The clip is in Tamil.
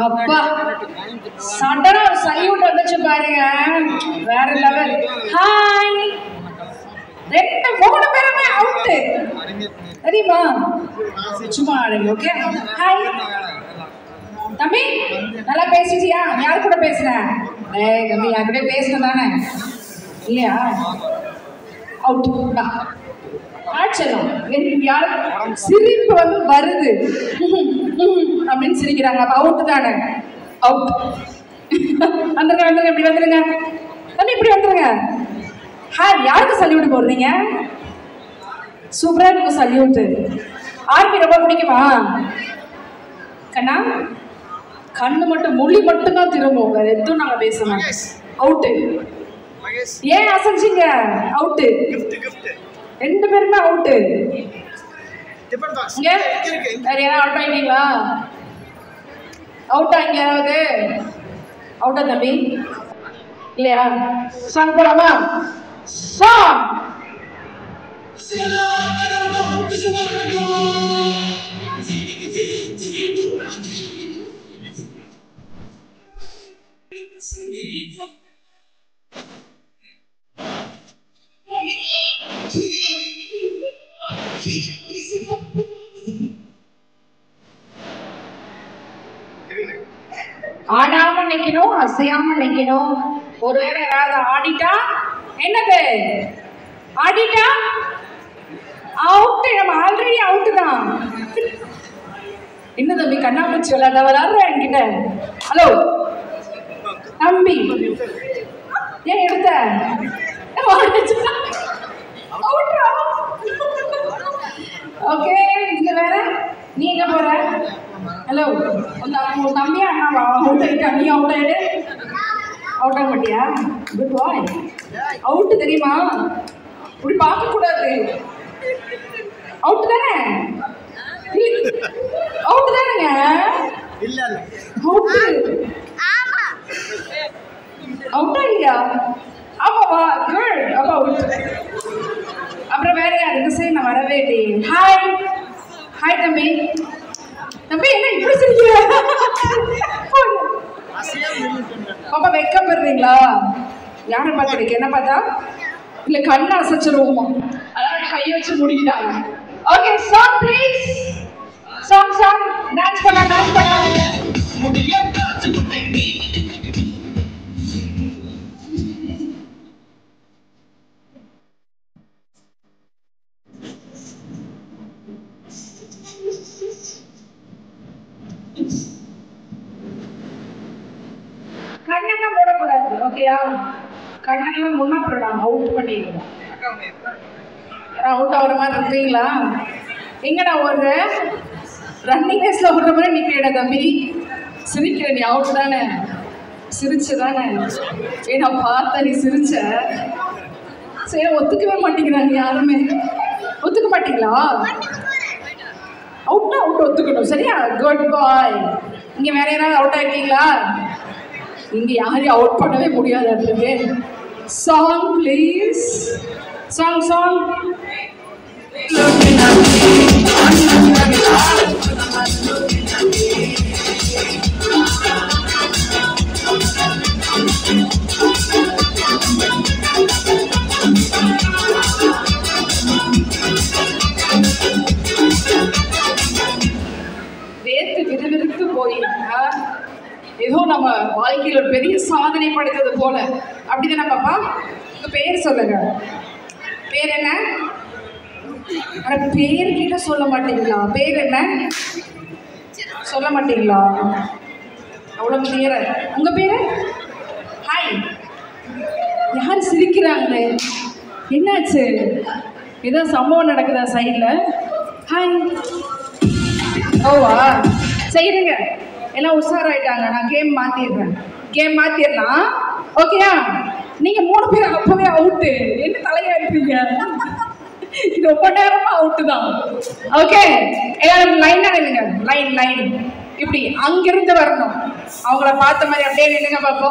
அப்பா சடனா ஒரு சல்யூட் வந்துச்சு பாருங்க, வேற லெவல். ஹாய், 2-3 பேருமே அவுட் தெரியுமா? சும்மா ஆடுங்க. ஓகே, ஹாய் தம்பி, நல்லா பேசிட்டியா? யார் கூட பேசுற? ஏய் தம்பி, யார் கூட பேசுன தானே இல்லையா? அவுட் பா. ஆச்சலம் யாரு சிரிப்பு வந்து வருது அப்படின்னு சிரிக்கிறாங்க. அப்ப அவுட் தானே? அவுட். வந்துருங்க வந்துருங்க, இப்படி வந்துருங்க தம்பி, இப்படி வந்துருங்க. ஹாய், யாருக்கு சல்யூட் போடுறீங்க? சூப்பரா இருக்கும் சல்யூட். ஆர்மி ரொம்ப பிடிக்குமா? கண்ணா, கண்ணு மட்டும் மொழி மட்டும் தான் திரும்பும், வேற எதுவும் நாங்க பேசணும். அவுட்டு. ஏன் அசைச்சிங்க? அவுட்டு. 2 பேருமே அவுட்டு. வேற யாராவது அவுட் ஆயிட்டீங்களா? அவுட்டா இங்க யாராவது? அவுட்டா தம்பி? இல்லையா? சாங் போலாமா? சாங். ஆடாம நிக்கணும், அசையாம நிக்கணும். ஒருவேளை ஏதாவது ஆடிட்டா என்னது? ஆடிட்டா அவுட். நம்ம ஆல்ரெடி அவுட் தான். என்ன தம்பி கண்ணாமூச்சி விளையாடுற என்கிட்ட? ஹலோ தம்பி, ஏன் எடுத்த? ஓகே, இது வேற. நீ எங்க போற? ஹலோ, உன் தம்பியா அண்ணாவா? அவுட் ஆயிட்டா? நீ அவுட் ஆயிடு. அவுட் ஆக மாட்டியா? குட் பாய். அவுட் தெரியுமா? இப்படி பார்க்க கூடாது. அவுட் தானே? அவுட் தானேங்க? இல்ல இல்ல, அவுட். ஆமா, அவுட்டா இல்லையா? ஆமாவா? குட். அப்ப அவுட். அப்புறம் வேற யார்? இந்த சைடு நான் வரவே இல்லையே. ஹாய் ஹாய் தம்பி. தம்பி என்ன இப்படி சிரிக்கிற? பாப்பா வெக்கப்படுறீங்களா? யாரை பார்த்துருக்கு? என்ன பார்த்தா? இல்ல கண்ணை அசைச்சிருவோமா? அதாவது கையை வச்சு முடிக்கிட்டாங்க. Okay, song please. Song song dance பண்ண டான்ஸ் பண்ண. கண்ணெல்லாம் மூடக்கூடாது. ஓகேயா? கண்ணெல்லாம் முன்னா போடலாம். அவுட் பண்ணிடுவோம். அவுட் ஆகிற மாதிரி இருக்கீங்களா? எங்கடா ஒரு ரன்னிங் ரேஸ்ல ஓடுற மாதிரி நிற்கிறேடா தம்பி. சிரிக்கிற நீ? அவுட் தானே? சிரிச்சு தானே? ஏன்னா பார்த்தா நீ சிரிச்ச. சரி, ஒத்துக்கவே மாட்டேங்கிறாங்க யாருமே. ஒத்துக்க மாட்டீங்களா? அவுட்னா அவுட் ஒத்துக்கணும். சரியா? குட் பாய். இங்க வேற யாராவது அவுட் ஆகிட்டீங்களா? இங்க யாரையும் அவுட் பண்ணவே முடியாது. அதுக்கு சாங் ப்ளீஸ். Song song. வேத்து விறுவிறுத்து போயிருந்தா ஏதோ நம்ம வாழ்க்கையில் ஒரு பெரிய சாதனை படைத்தது போல. அப்படிதானே பாப்பா? உங்க பேர் சொல்லுங்க. பேர் என்ன? பேர் கிட்ட சொல்ல மாட்டீங்களா? பேர் என்ன சொல்ல மாட்டீங்களா? அவ்வளவு கிளியரா. உங்க பேரு? ஹாய். யார் சிரிக்கிறாங்களே? என்னாச்சு? ஏதோ சம்பவம் நடக்குதா சைட்ல? ஹாய். ஓவா, செய்யுங்க. எல்லாம் உஷாராயிட்டாங்க. நான் கேம் மாத்திடுறேன். கேம் மாத்திடலாம். ஓகேயா? நீங்க 3 பேர் அப்பவே அவுட்டு. என்ன தலையா பயப்படுறீங்க? ரொம்ப நேரமா அவுட்டு தான். ஓகே, எல்லாரும் லைனா நில்லுங்க. லைன் இப்படி அங்கிருந்து வரணும். அவங்கள பார்த்த மாதிரி அப்படியே நில்லுங்க பார்ப்போம்.